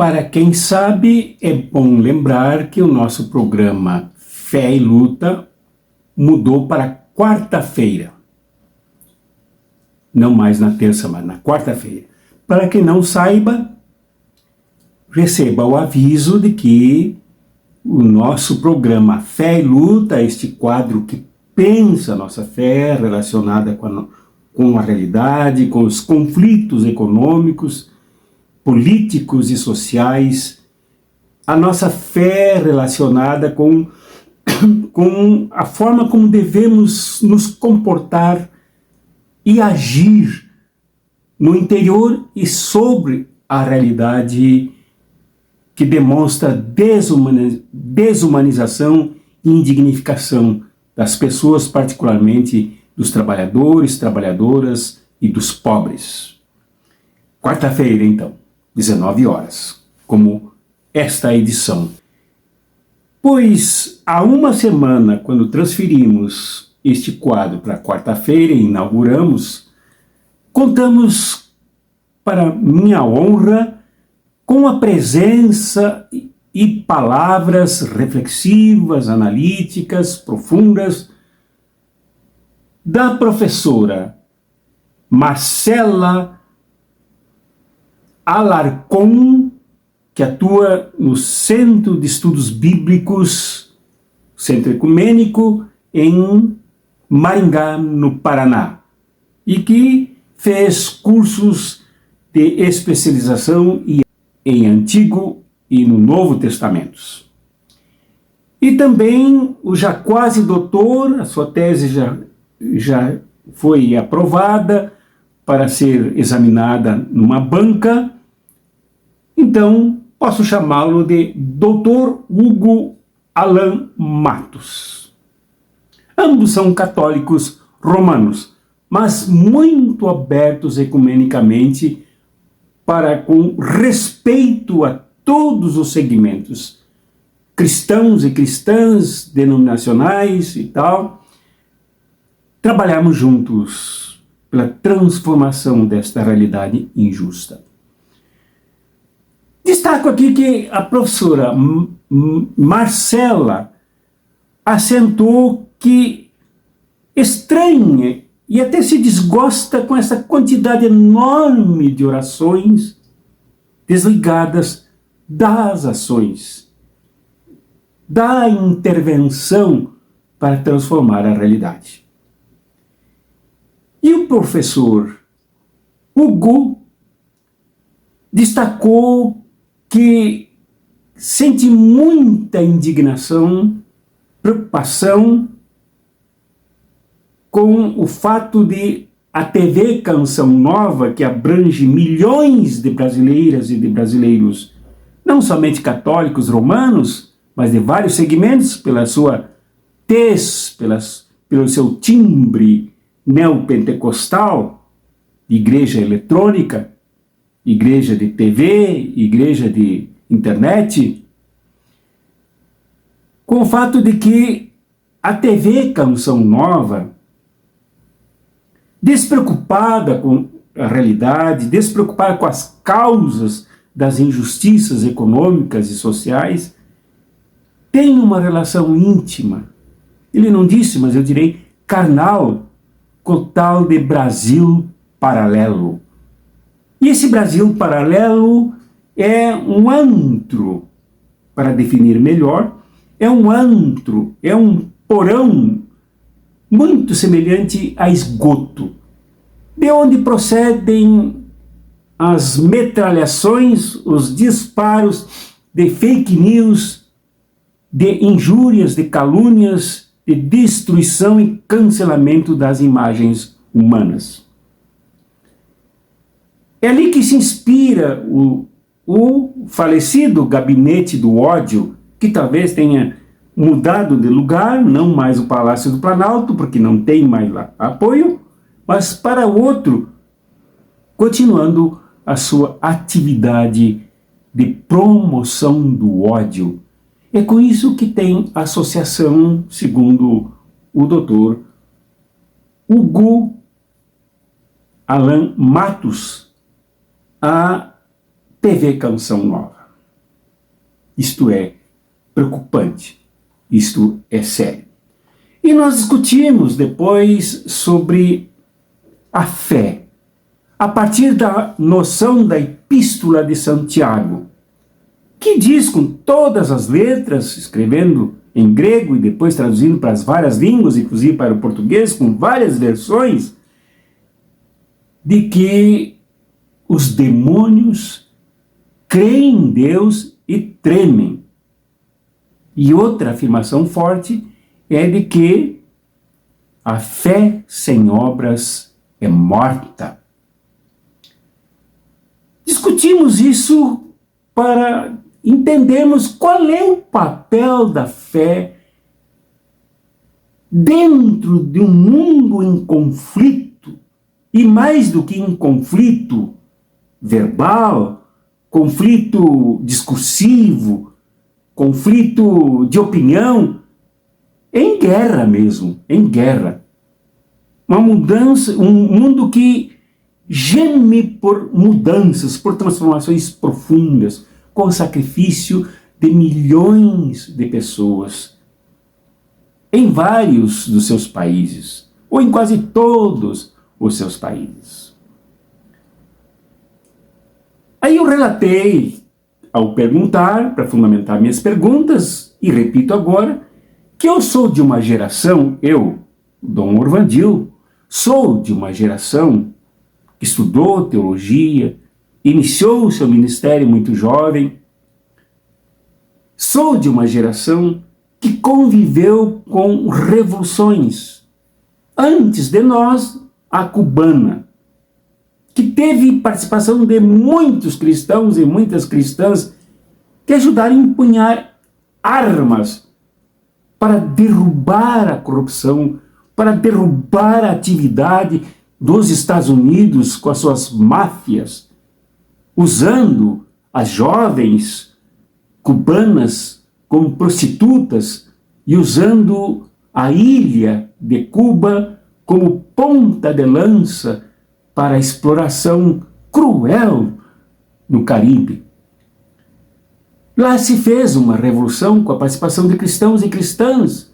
Para quem sabe, é bom lembrar que o nosso programa Fé e Luta mudou para quarta-feira. Não mais na terça, mas na quarta-feira. Para quem não saiba, receba o aviso de que o nosso programa Fé e Luta, este quadro que pensa a nossa fé relacionada com a realidade, com os conflitos econômicos, políticos e sociais, a nossa fé relacionada com a forma como devemos nos comportar e agir no interior e sobre a realidade que demonstra desumanização e indignificação das pessoas, particularmente dos trabalhadores, trabalhadoras e dos pobres. Quarta-feira, então, 19 horas, como esta edição. Pois há uma semana, quando transferimos este quadro para quarta-feira e inauguramos, contamos, para minha honra, com a presença e palavras reflexivas, analíticas, profundas, da professora Marcela Alarcon, que atua no Centro de Estudos Bíblicos, Centro Ecumênico, em Maringá, no Paraná, e que fez cursos de especialização em Antigo e no Novo Testamentos. E também o já quase doutor, a sua tese já foi aprovada para ser examinada numa banca, então posso chamá-lo de Dr. Hugo Alan Matos. Ambos são católicos romanos, mas muito abertos ecumenicamente para, com respeito a todos os segmentos, cristãos e cristãs, denominacionais e tal, trabalharmos juntos pela transformação desta realidade injusta. Destaco aqui que a professora Marcela acentuou que estranha e até se desgosta com essa quantidade enorme de orações desligadas das ações, da intervenção para transformar a realidade. E o professor Hugo destacou que sente muita indignação, preocupação com o fato de a TV Canção Nova, que abrange milhões de brasileiras e de brasileiros, não somente católicos romanos, mas de vários segmentos, pela sua tez, pelo seu timbre neopentecostal, igreja eletrônica, igreja de TV, igreja de internet, com o fato de que a TV Canção Nova, despreocupada com a realidade, despreocupada com as causas das injustiças econômicas e sociais, tem uma relação íntima, ele não disse, mas eu direi carnal, com o tal de Brasil paralelo. E esse Brasil paralelo é um antro, para definir melhor, é um antro, é um porão muito semelhante a esgoto, de onde procedem as metralhações, os disparos de fake news, de injúrias, de calúnias, de destruição e cancelamento das imagens humanas. É ali que se inspira o falecido gabinete do ódio, que talvez tenha mudado de lugar, não mais o Palácio do Planalto, porque não tem mais lá apoio, mas para outro, continuando a sua atividade de promoção do ódio. É com isso que tem associação, segundo o doutor Hugo Alan Matos, a TV Canção Nova. Isto é preocupante, isto é sério. E nós discutimos depois sobre a fé, a partir da noção da Epístola de Santiago, que diz com todas as letras, escrevendo em grego e depois traduzindo para as várias línguas, inclusive para o português, com várias versões, de que os demônios creem em Deus e tremem. E outra afirmação forte é de que a fé sem obras é morta. Discutimos isso para entendermos qual é o papel da fé dentro de um mundo em conflito, e mais do que em conflito verbal, conflito discursivo, conflito de opinião, em guerra mesmo, em guerra. Uma mudança, um mundo que geme por mudanças, por transformações profundas, com o sacrifício de milhões de pessoas em vários dos seus países, ou em quase todos os seus países. Aí eu relatei, ao perguntar, para fundamentar minhas perguntas, e repito agora, que eu sou de uma geração, eu, Dom Orvandil, sou de uma geração que estudou teologia, iniciou o seu ministério muito jovem. Sou de uma geração que conviveu com revoluções. Antes de nós, a cubana, que teve participação de muitos cristãos e muitas cristãs que ajudaram a empunhar armas para derrubar a corrupção, para derrubar a atividade dos Estados Unidos com as suas máfias, usando as jovens cubanas como prostitutas e usando a ilha de Cuba como ponta de lança para a exploração cruel no Caribe. Lá se fez uma revolução com a participação de cristãos e cristãs.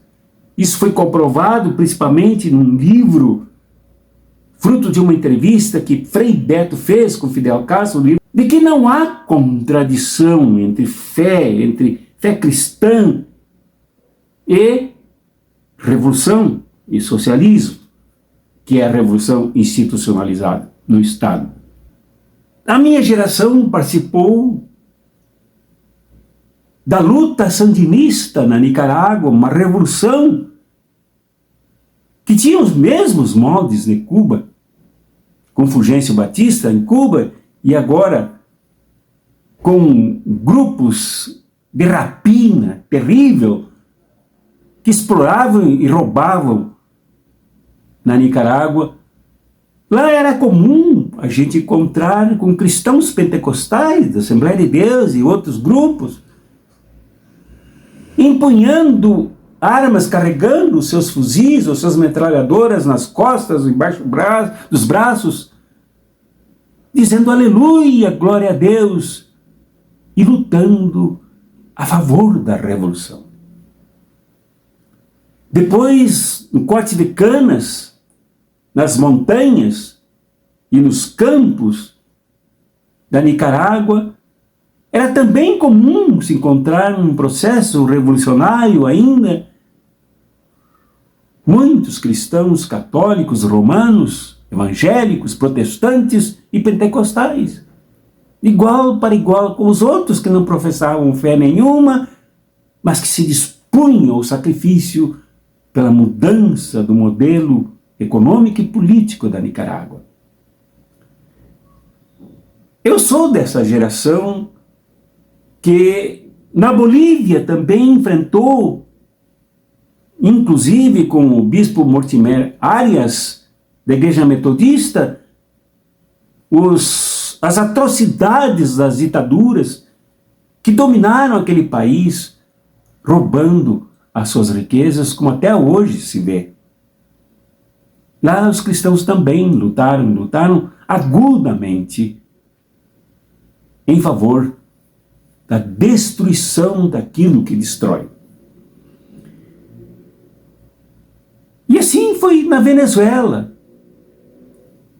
Isso foi comprovado principalmente num livro, fruto de uma entrevista que Frei Beto fez com Fidel Castro, de que não há contradição entre fé cristã e revolução e socialismo, que é a revolução institucionalizada no Estado. A minha geração participou da luta sandinista na Nicarágua, uma revolução que tinha os mesmos moldes de Cuba, com Fulgêncio Batista em Cuba, e agora com grupos de rapina terrível que exploravam e roubavam na Nicarágua. Lá era comum a gente encontrar com cristãos pentecostais da Assembleia de Deus e outros grupos empunhando armas, carregando os seus fuzis ou suas metralhadoras nas costas, embaixo dos braços, dizendo aleluia, glória a Deus, e lutando a favor da revolução. Depois, no corte de canas, nas montanhas e nos campos da Nicarágua, era também comum se encontrar um processo revolucionário ainda. Muitos cristãos católicos, romanos, evangélicos, protestantes e pentecostais, igual para igual com os outros que não professavam fé nenhuma, mas que se dispunham ao sacrifício pela mudança do modelo econômico e político da Nicarágua. Eu sou dessa geração que na Bolívia também enfrentou, inclusive com o bispo Mortimer Arias, da Igreja Metodista, as atrocidades das ditaduras que dominaram aquele país, roubando as suas riquezas, como até hoje se vê. Lá os cristãos também lutaram agudamente em favor da destruição daquilo que destrói. E assim foi na Venezuela,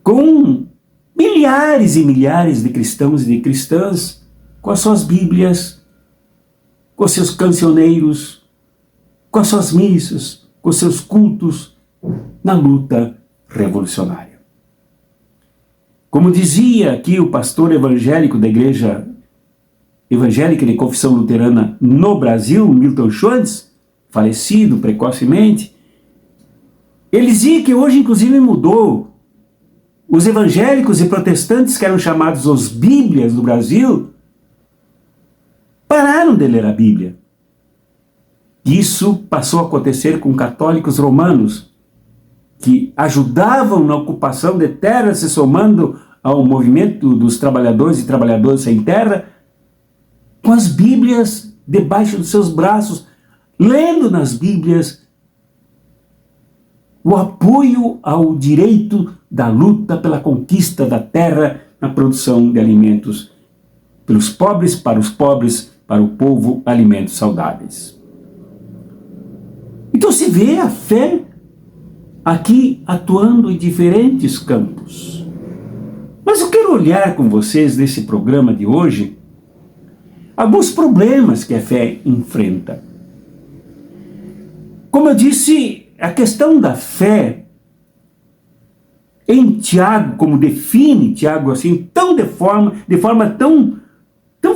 com milhares e milhares de cristãos e de cristãs, com as suas Bíblias, com seus cancioneiros, com as suas missas, com seus cultos, na luta revolucionária. Como dizia aqui o pastor evangélico da Igreja Evangélica de Confissão Luterana no Brasil, Milton Schultz, falecido precocemente, ele dizia que hoje inclusive mudou. Os evangélicos e protestantes, que eram chamados os Bíblias do Brasil, pararam de ler a Bíblia. Isso passou a acontecer com católicos romanos, que ajudavam na ocupação de terras, se somando ao movimento dos trabalhadores e trabalhadoras sem terra, com as Bíblias debaixo dos seus braços, lendo nas Bíblias o apoio ao direito da luta pela conquista da terra na produção de alimentos pelos pobres, para o povo, alimentos saudáveis. Então se vê a fé aqui atuando em diferentes campos. Mas eu quero olhar com vocês nesse programa de hoje alguns problemas que a fé enfrenta. Como eu disse, a questão da fé em Tiago, como define Tiago assim, de forma tão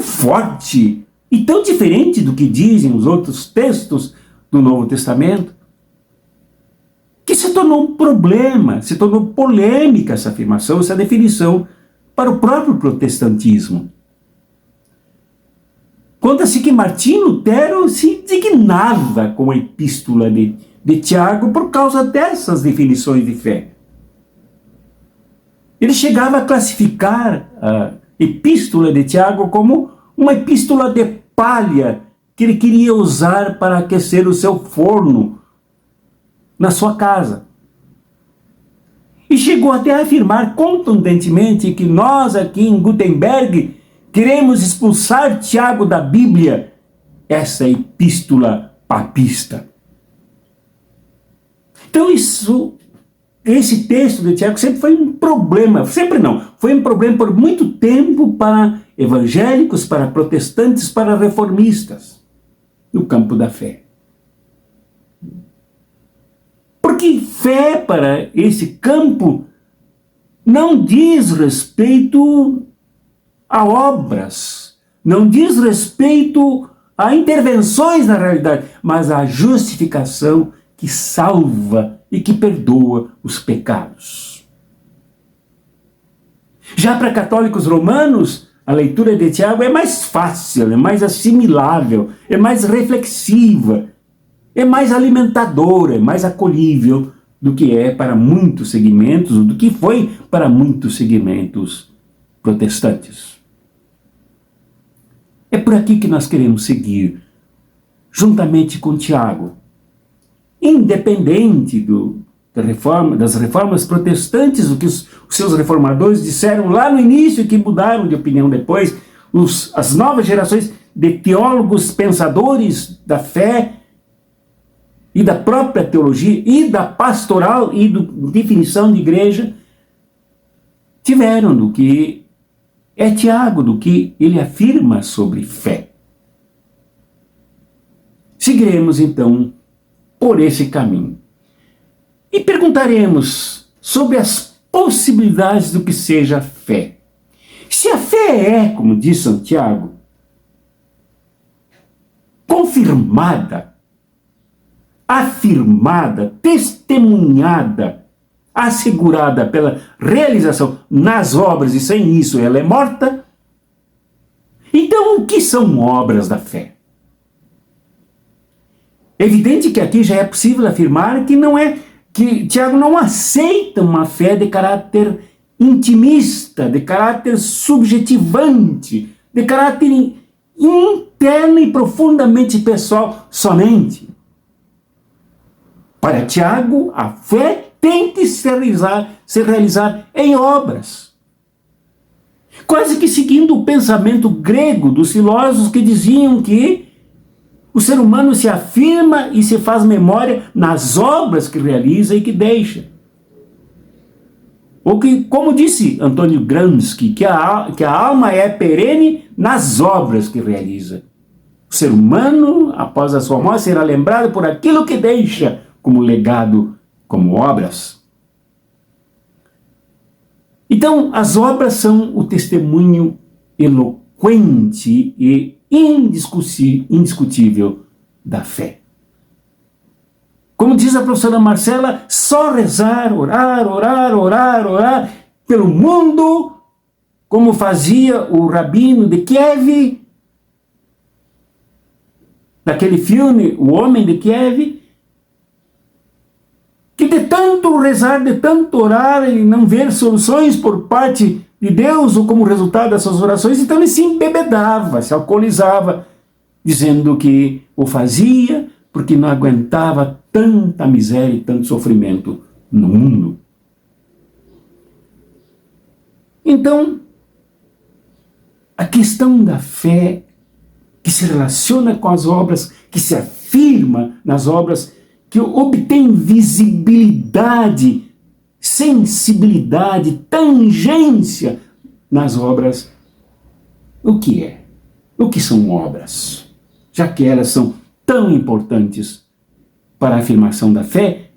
forte e tão diferente do que dizem os outros textos do Novo Testamento, que se tornou um problema, se tornou polêmica essa afirmação, essa definição para o próprio protestantismo. Conta-se que Martim Lutero se indignava com a epístola de Tiago por causa dessas definições de fé. Ele chegava a classificar a epístola de Tiago como uma epístola de palha que ele queria usar para aquecer o seu forno na sua casa. E chegou até a afirmar contundentemente que nós aqui em Gutenberg queremos expulsar Tiago da Bíblia, essa epístola papista. Então esse texto de Tiago sempre foi um problema, foi um problema por muito tempo para evangélicos, para protestantes, para reformistas, no campo da fé. Porque fé para esse campo não diz respeito a obras, não diz respeito a intervenções na realidade, mas a justificação que salva e que perdoa os pecados. Já para católicos romanos, a leitura de Tiago é mais fácil, é mais assimilável, é mais reflexiva, é mais alimentadora, é mais acolhível do que é para muitos segmentos, ou do que foi para muitos segmentos protestantes. É por aqui que nós queremos seguir, juntamente com Tiago. Independente das reformas protestantes, o que os seus reformadores disseram lá no início e que mudaram de opinião depois, as novas gerações de teólogos pensadores da fé e da própria teologia e da pastoral e da definição de igreja, tiveram do que é Tiago, do que ele afirma sobre fé. Seguiremos então por esse caminho. E perguntaremos sobre as possibilidades do que seja a fé. Se a fé é, como diz Santiago, confirmada, afirmada, testemunhada, assegurada pela realização nas obras, e sem isso ela é morta, então o que são obras da fé? É evidente que aqui já é possível afirmar que Tiago não aceita uma fé de caráter intimista, de caráter subjetivante, de caráter interno e profundamente pessoal somente. Para Tiago, a fé tem que se realizar em obras. quase que seguindo o pensamento grego dos filósofos que diziam que o ser humano se afirma e se faz memória nas obras que realiza e que deixa. Ou que, como disse Antônio Gramsci, que a alma é perene nas obras que realiza. O ser humano, após a sua morte, será lembrado por aquilo que deixa como legado, como obras. Então, as obras são o testemunho eloquente e indiscutível da fé. Como diz a professora Marcela, só rezar, orar pelo mundo, como fazia o rabino de Kiev, daquele filme O Homem de Kiev, que de tanto rezar, de tanto orar e não ver soluções por parte de Deus ou como resultado dessas orações, então ele se embebedava, se alcoolizava, dizendo que o fazia porque não aguentava tanta miséria e tanto sofrimento no mundo. Então, a questão da fé que se relaciona com as obras, que se afirma nas obras, que obtém visibilidade, sensibilidade, tangência nas obras. O que é? O que são obras? Já que elas são tão importantes para a afirmação da fé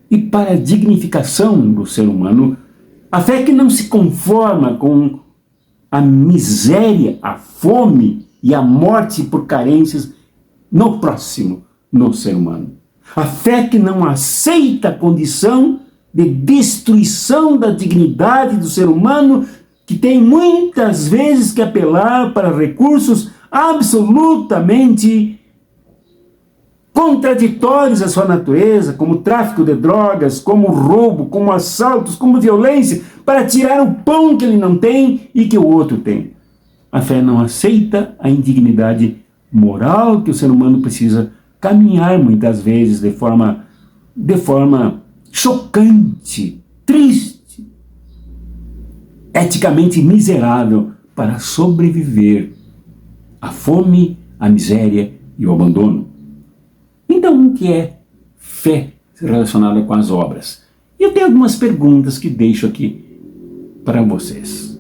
e para a dignificação do ser humano, a fé que não se conforma com a miséria, a fome e a morte por carências no próximo, no ser humano. A fé que não aceita a condição de destruição da dignidade do ser humano, que tem muitas vezes que apelar para recursos absolutamente contraditórios à sua natureza, como tráfico de drogas, como roubo, como assaltos, como violência, para tirar o pão que ele não tem e que o outro tem. A fé não aceita a indignidade moral que o ser humano precisa caminhar muitas vezes de forma chocante, triste, eticamente miserável para sobreviver à fome, à miséria e ao abandono. Então, o que é fé relacionada com as obras? Eu tenho algumas perguntas que deixo aqui para vocês.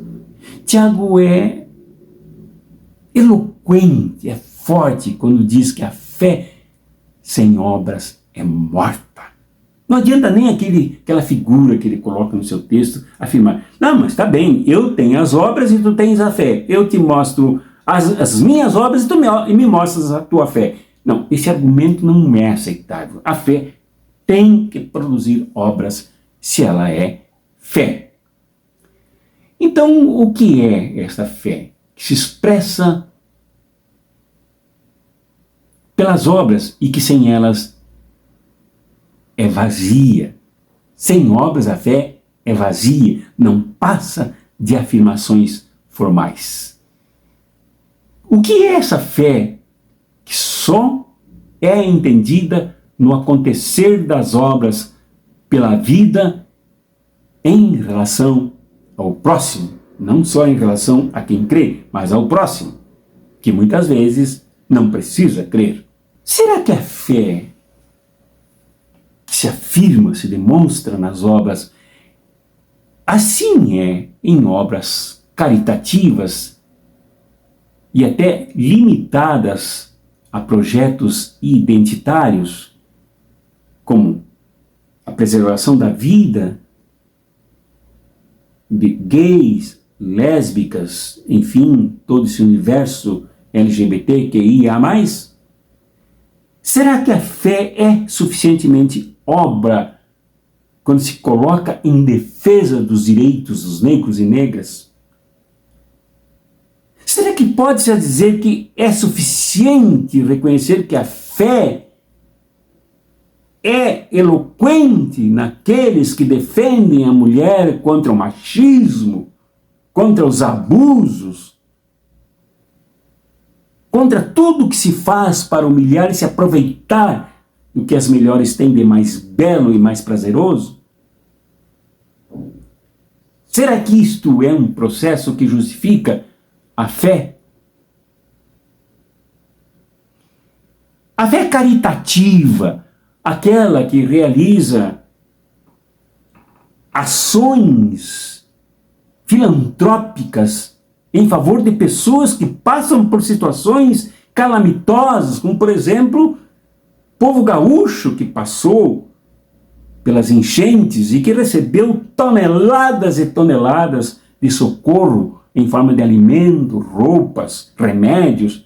Tiago é eloquente, é forte quando diz que a fé sem obras é morta. Não adianta nem aquela figura que ele coloca no seu texto afirmar, não, mas está bem, eu tenho as obras e tu tens a fé. Eu te mostro as minhas obras e tu me mostras a tua fé. Não, esse argumento não é aceitável. A fé tem que produzir obras se ela é fé. Então, o que é esta fé? Que se expressa pelas obras e que sem elas é vazia. Sem obras a fé é vazia, não passa de afirmações formais. O que é essa fé que só é entendida no acontecer das obras pela vida em relação ao próximo, não só em relação a quem crê, mas ao próximo, que muitas vezes não precisa crer? Será que a fé que se afirma, se demonstra nas obras, assim é em obras caritativas e até limitadas a projetos identitários, como a preservação da vida de gays, lésbicas, enfim, todo esse universo LGBTQIA+? Será que a fé é suficientemente obra quando se coloca em defesa dos direitos dos negros e negras? Será que pode-se dizer que é suficiente reconhecer que a fé é eloquente naqueles que defendem a mulher contra o machismo, contra os abusos, contra tudo que se faz para humilhar e se aproveitar do que as melhores têm de mais belo e mais prazeroso? Será que isto é um processo que justifica a fé? A fé caritativa, aquela que realiza ações filantrópicas em favor de pessoas que passam por situações calamitosas, como por exemplo, o povo gaúcho que passou pelas enchentes e que recebeu toneladas e toneladas de socorro em forma de alimento, roupas, remédios.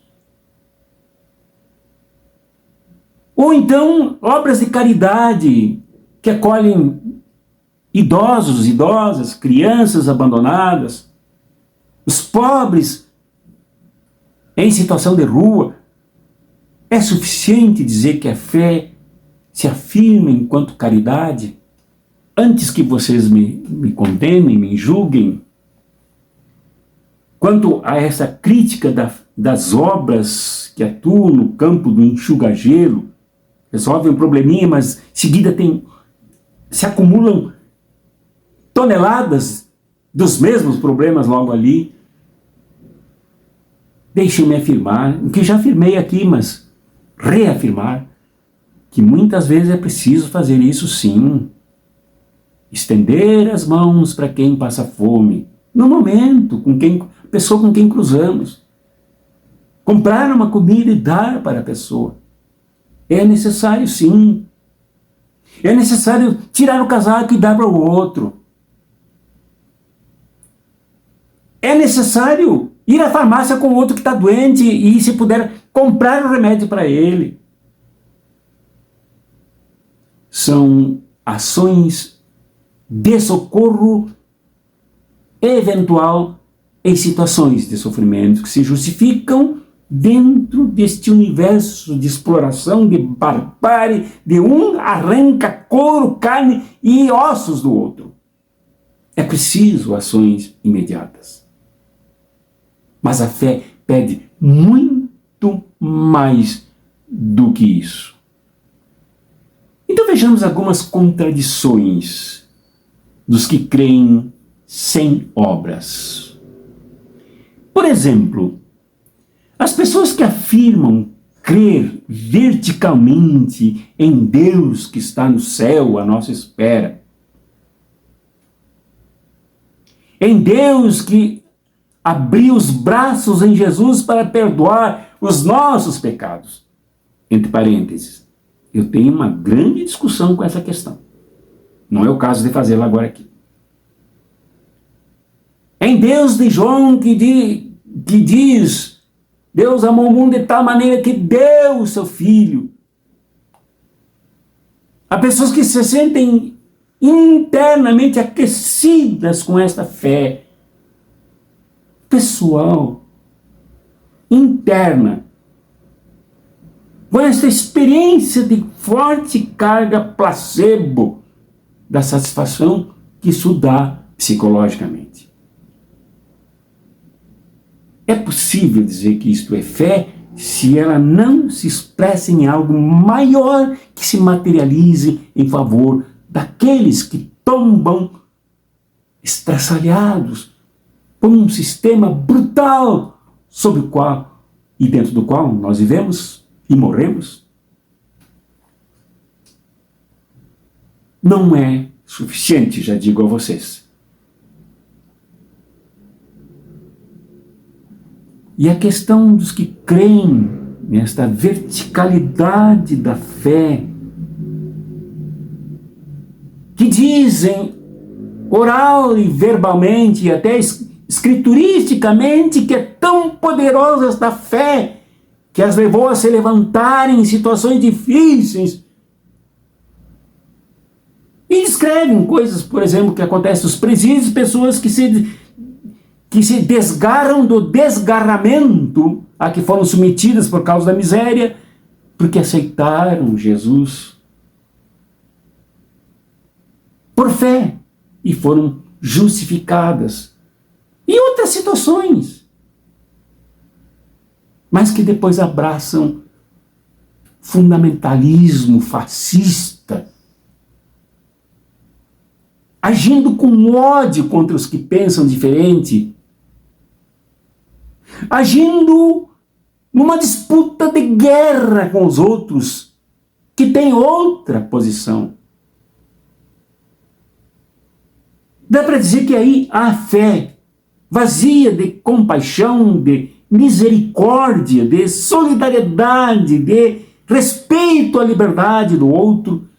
Ou então, obras de caridade que acolhem idosos, idosas, crianças abandonadas, os pobres em situação de rua. É suficiente dizer que a fé se afirma enquanto caridade? Antes que vocês me condenem, me julguem, quanto a essa crítica das obras que atuam no campo do enxuga-gelo, resolvem um probleminha, mas em seguida se acumulam toneladas dos mesmos problemas logo ali. Deixem-me afirmar, o que já afirmei aqui, mas reafirmar, que muitas vezes é preciso fazer isso sim. Estender as mãos para quem passa fome, no momento, pessoa com quem cruzamos. Comprar uma comida e dar para a pessoa. É necessário sim. É necessário tirar o casaco e dar para o outro. É necessário ir à farmácia com o outro que está doente e, se puder, comprar o remédio para ele. São ações de socorro eventual em situações de sofrimento que se justificam dentro deste universo de exploração, de barbárie, de um arranca couro, carne e ossos do outro. É preciso ações imediatas. Mas a fé pede muito mais do que isso. Então vejamos algumas contradições dos que creem sem obras. Por exemplo, as pessoas que afirmam crer verticalmente em Deus que está no céu à nossa espera, em Deus que abriu os braços em Jesus para perdoar os nossos pecados. Entre parênteses, eu tenho uma grande discussão com essa questão. Não é o caso de fazê-la agora aqui. Em Deus de João que diz, Deus amou o mundo de tal maneira que deu o seu Filho. Há pessoas que se sentem internamente aquecidas com esta fé pessoal, interna, com esta experiência de forte carga placebo da satisfação que isso dá psicologicamente. É possível dizer que isto é fé se ela não se expressa em algo maior que se materialize em favor daqueles que tombam estraçalhados por um sistema brutal sob o qual e dentro do qual nós vivemos e morremos. Não é suficiente, já digo a vocês. E a questão dos que creem nesta verticalidade da fé, que dizem oral e verbalmente, e até escrituristicamente, que é tão poderosa esta fé, que as levou a se levantarem em situações difíceis. E descrevem coisas, por exemplo, que acontecem nos presídios, pessoas que se desgarram do desgarramento a que foram submetidas por causa da miséria, porque aceitaram Jesus por fé e foram justificadas. E outras situações, mas que depois abraçam fundamentalismo fascista, agindo com ódio contra os que pensam diferente, agindo numa disputa de guerra com os outros que têm outra posição. Dá para dizer que aí a fé, vazia de compaixão, de misericórdia, de solidariedade, de respeito à liberdade do outro,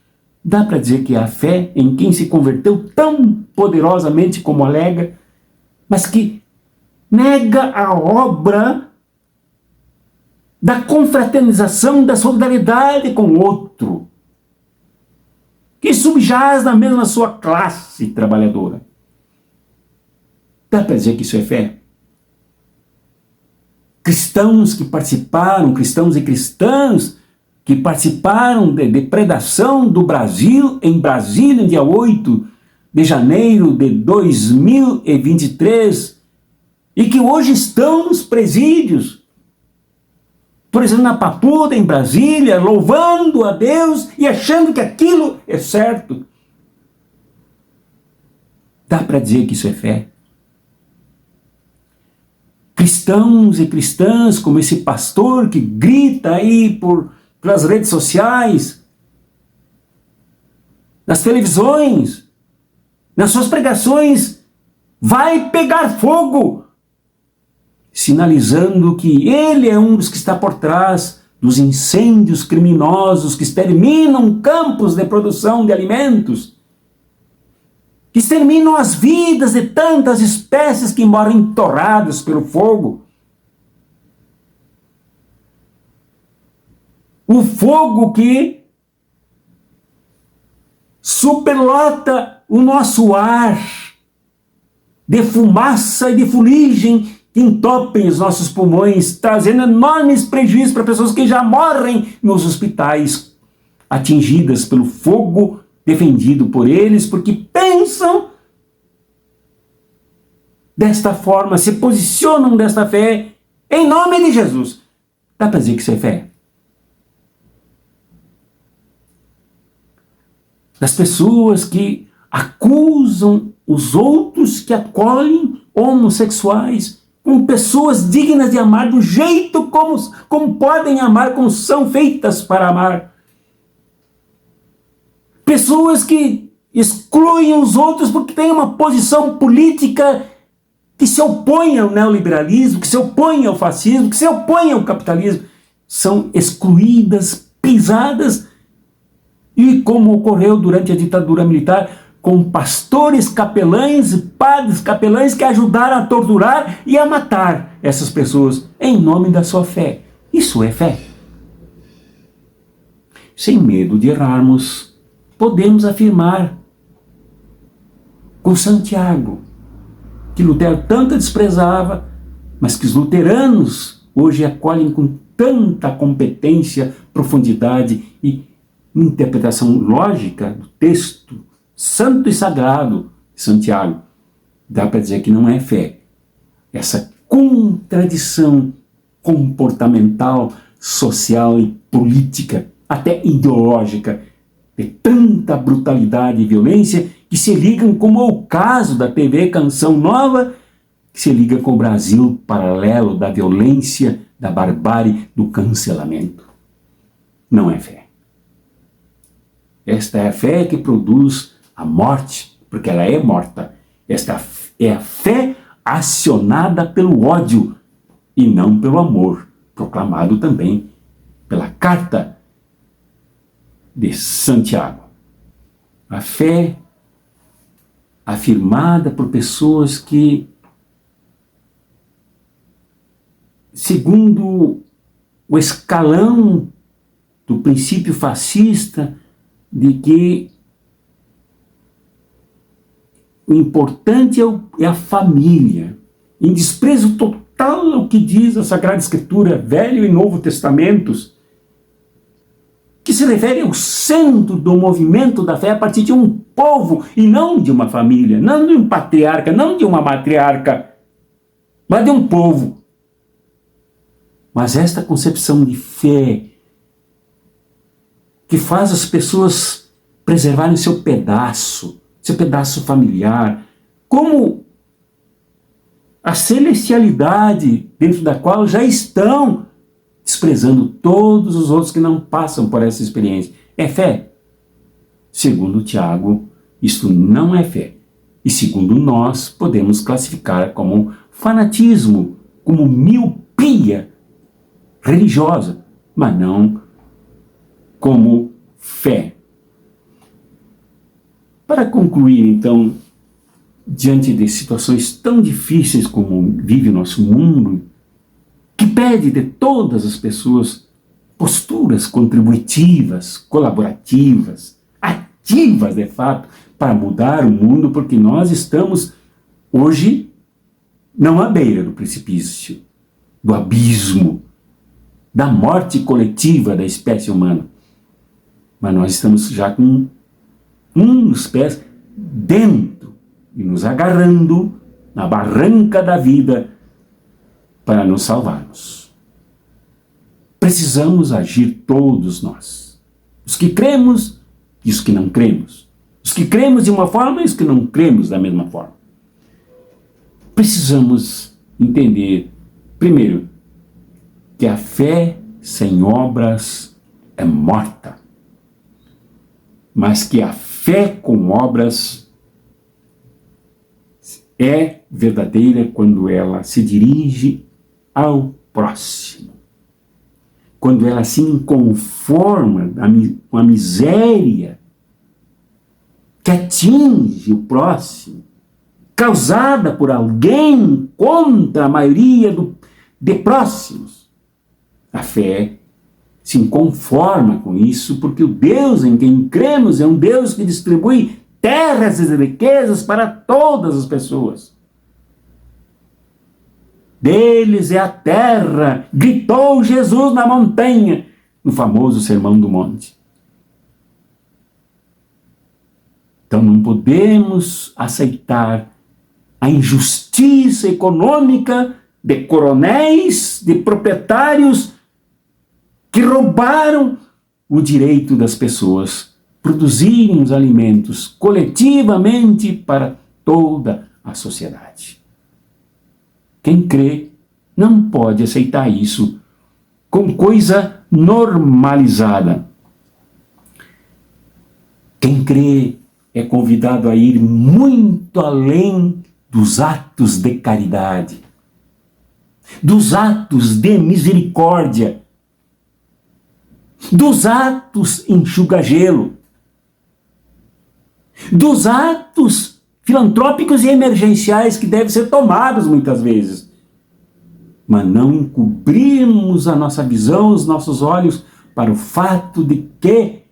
dá para dizer que a fé em quem se converteu tão poderosamente como alega, mas que nega a obra da confraternização, da solidariedade com o outro, que subjaz na mesma sua classe trabalhadora. Dá para dizer que isso é fé? Cristãos que participaram, cristãos e cristãs que participaram de predação do Brasil em Brasília, no dia 8 de janeiro de 2023, e que hoje estão nos presídios, por exemplo, na Papuda, em Brasília, louvando a Deus e achando que aquilo é certo. Dá para dizer que isso é fé? Cristãos e cristãs, como esse pastor que grita aí pelas redes sociais, nas televisões, nas suas pregações, vai pegar fogo, sinalizando que ele é um dos que está por trás dos incêndios criminosos que exterminam campos de produção de alimentos, que exterminam as vidas de tantas espécies que morrem torradas pelo fogo. O fogo que superlota o nosso ar de fumaça e de fuligem que entopem os nossos pulmões, trazendo enormes prejuízos para pessoas que já morrem nos hospitais, atingidas pelo fogo defendido por eles, porque pensam desta forma, se posicionam desta fé, em nome de Jesus. Dá para dizer que isso é fé? Das pessoas que acusam os outros que acolhem homossexuais como pessoas dignas de amar do jeito como podem amar, como são feitas para amar. Pessoas que excluem os outros porque têm uma posição política que se opõe ao neoliberalismo, que se opõe ao fascismo, que se opõe ao capitalismo. São excluídas, pisadas, e como ocorreu durante a ditadura militar, com pastores capelães e padres capelães que ajudaram a torturar e a matar essas pessoas em nome da sua fé. Isso é fé. Sem medo de errarmos, podemos afirmar com Santiago, que Lutero tanto desprezava, mas que os luteranos hoje acolhem com tanta competência, profundidade e interpretação lógica do texto santo e sagrado de Santiago. Dá para dizer que não é fé. Essa contradição comportamental, social e política, até ideológica, de tanta brutalidade e violência que se ligam, como é o caso da TV Canção Nova, que se liga com o Brasil paralelo da violência, da barbárie, do cancelamento. Não é fé. Esta é a fé que produz a morte, porque ela é morta. Esta é a fé acionada pelo ódio e não pelo amor, proclamado também pela carta de Santiago. A fé afirmada por pessoas que, segundo o escalão do princípio fascista, de que o importante é a família, em desprezo total ao que diz a Sagrada Escritura, Velho e Novo Testamentos, que se refere ao centro do movimento da fé a partir de um povo e não de uma família, não de um patriarca, não de uma matriarca, mas de um povo. Mas esta concepção de fé que faz as pessoas preservarem seu pedaço, seu pedaço familiar, como a celestialidade dentro da qual já estão desprezando todos os outros que não passam por essa experiência. É fé? Segundo Tiago, isto não é fé. E segundo nós, podemos classificar como fanatismo, como miopia religiosa, mas não como fé. Para concluir, então, diante de situações tão difíceis como vive o nosso mundo, que pede de todas as pessoas posturas contributivas, colaborativas, ativas de fato, para mudar o mundo, porque nós estamos hoje não à beira do precipício, do abismo, da morte coletiva da espécie humana, mas nós estamos já com dos pés dentro e nos agarrando na barranca da vida para nos salvarmos. Precisamos agir todos nós, os que cremos e os que não cremos, os que cremos de uma forma e os que não cremos da mesma forma. Precisamos entender, primeiro, que a fé sem obras é morta, mas que a fé com obras é verdadeira quando ela se dirige ao próximo, quando ela se inconforma com a miséria que atinge o próximo, causada por alguém contra a maioria de próximos. A fé se inconforma com isso, porque o Deus em quem cremos é um Deus que distribui terras e riquezas para todas as pessoas. Deles é a terra, gritou Jesus na montanha, no famoso Sermão do Monte. Então não podemos aceitar a injustiça econômica de coronéis, de proprietários que roubaram o direito das pessoas produzirem os alimentos coletivamente para toda a sociedade. Quem crê não pode aceitar isso como coisa normalizada. Quem crê é convidado a ir muito além dos atos de caridade, dos atos de misericórdia, dos atos enxuga-gelo, dos atos filantrópicos e emergenciais que devem ser tomados muitas vezes, mas não encobrirmos a nossa visão, os nossos olhos para o fato de que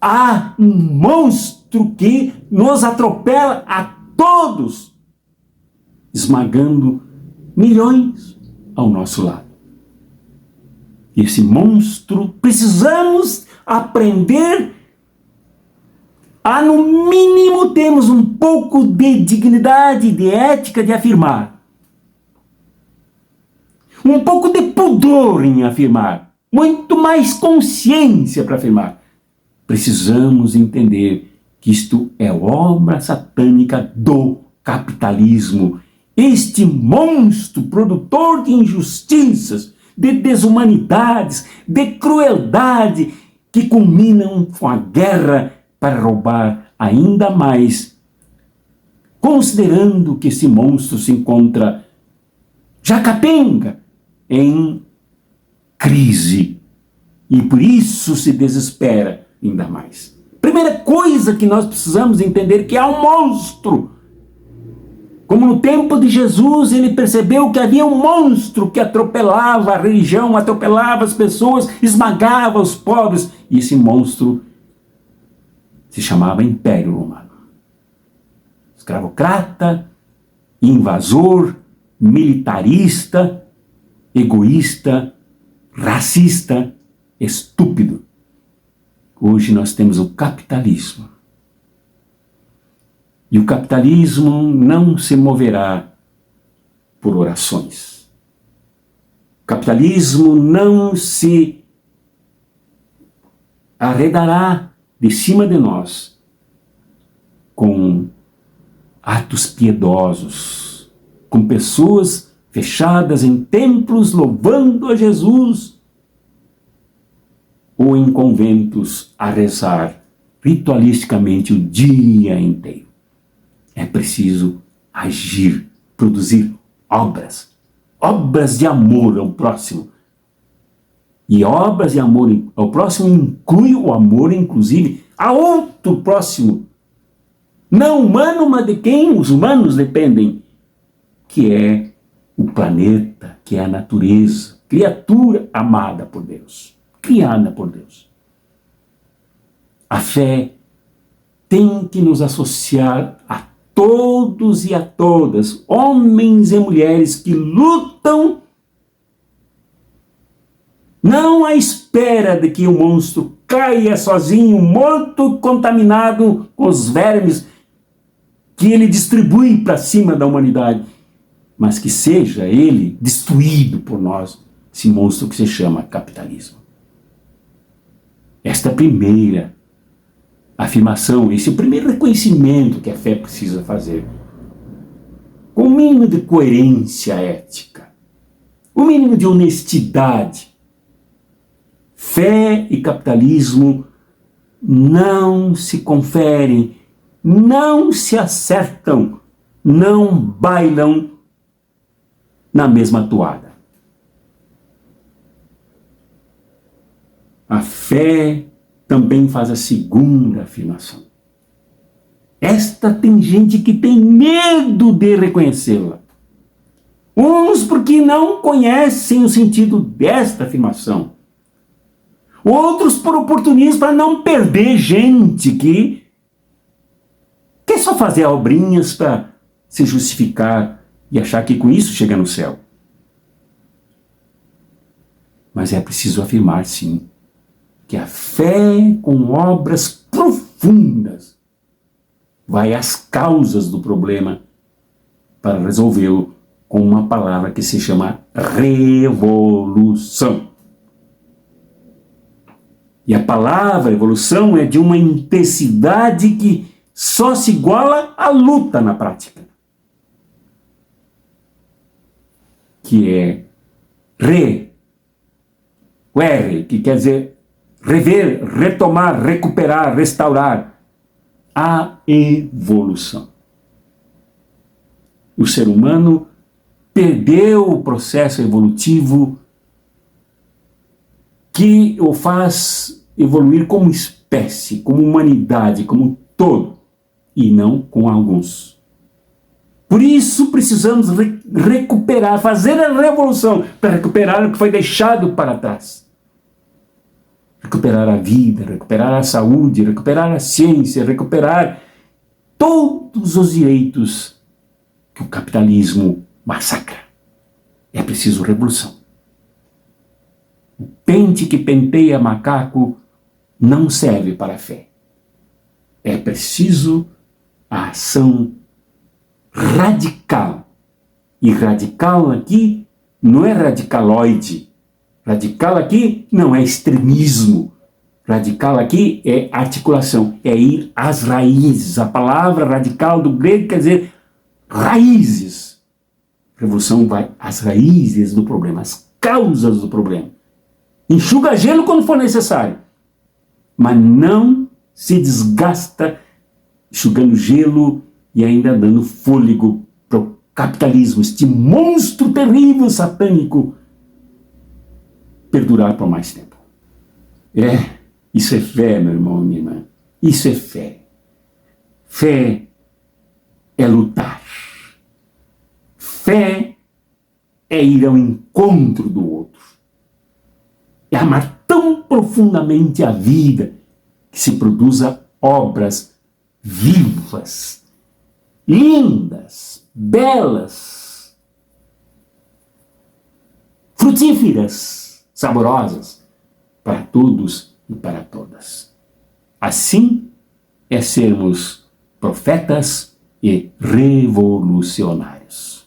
há um monstro que nos atropela a todos, esmagando milhões ao nosso lado. Esse monstro, precisamos aprender a, no mínimo, termos um pouco de dignidade, de ética de afirmar. Um pouco de pudor em afirmar. Muito mais consciência para afirmar. Precisamos entender que isto é obra satânica do capitalismo. Este monstro produtor de injustiças, de desumanidades, de crueldade, que culminam com a guerra para roubar ainda mais, considerando que esse monstro se encontra já capenga em crise e por isso se desespera ainda mais. Primeira coisa que nós precisamos entender que há um monstro. Como no tempo de Jesus, ele percebeu que havia um monstro que atropelava a religião, atropelava as pessoas, esmagava os pobres. E esse monstro se chamava Império Romano. Escravocrata, invasor, militarista, egoísta, racista, estúpido. Hoje nós temos o capitalismo. E o capitalismo não se moverá por orações. O capitalismo não se arredará de cima de nós com atos piedosos, com pessoas fechadas em templos louvando a Jesus, ou em conventos a rezar ritualisticamente o dia inteiro. É preciso agir, produzir obras de amor ao próximo. E obras de amor ao próximo inclui o amor, inclusive, a outro próximo, não humano, mas de quem os humanos dependem, que é o planeta, que é a natureza, criatura amada por Deus, criada por Deus. A fé tem que nos associar a todos e a todas, homens e mulheres que lutam, não à espera de que o monstro caia sozinho, morto, contaminado com os vermes que ele distribui para cima da humanidade, mas que seja ele destruído por nós, esse monstro que se chama capitalismo. Esta primeira afirmação, esse é o primeiro reconhecimento que a fé precisa fazer, com o mínimo de coerência ética, o mínimo de honestidade. Fé e capitalismo não se conferem, não se acertam, não bailam na mesma toada. A fé também faz a segunda afirmação. Esta tem gente que tem medo de reconhecê-la. Uns porque não conhecem o sentido desta afirmação. Outros por oportunismo, para não perder gente que quer só fazer obrinhas para se justificar e achar que com isso chega no céu. Mas é preciso afirmar, sim, que a fé com obras profundas vai às causas do problema para resolvê-lo com uma palavra que se chama revolução. E a palavra evolução é de uma intensidade que só se iguala à luta na prática. Que é o R, que quer dizer rever, retomar, recuperar, restaurar. A evolução. O ser humano perdeu o processo evolutivo que o faz evoluir como espécie, como humanidade, como todo, e não com alguns. Por isso precisamos recuperar, fazer a revolução para recuperar o que foi deixado para trás. Recuperar a vida, recuperar a saúde, recuperar a ciência, recuperar todos os direitos que o capitalismo massacra. É preciso revolução. O pente que penteia macaco não serve para a fé. É preciso a ação radical. E radical aqui não é radicaloide. Radical aqui não é extremismo. Radical aqui é articulação, é ir às raízes. A palavra radical do grego quer dizer raízes. Revolução vai às raízes do problema, às causas do problema. Enxuga gelo quando for necessário, mas não se desgasta enxugando gelo e ainda dando fôlego para o capitalismo, este monstro terrível, satânico, perdurar por mais tempo. Isso é fé, meu irmão, minha irmã. Isso é fé. Fé é lutar. Fé é ir ao encontro do outro. É amar tão profundamente a vida que se produza obras vivas, lindas, belas, frutíferas, saborosas para todos e para todas. Assim é sermos profetas e revolucionários.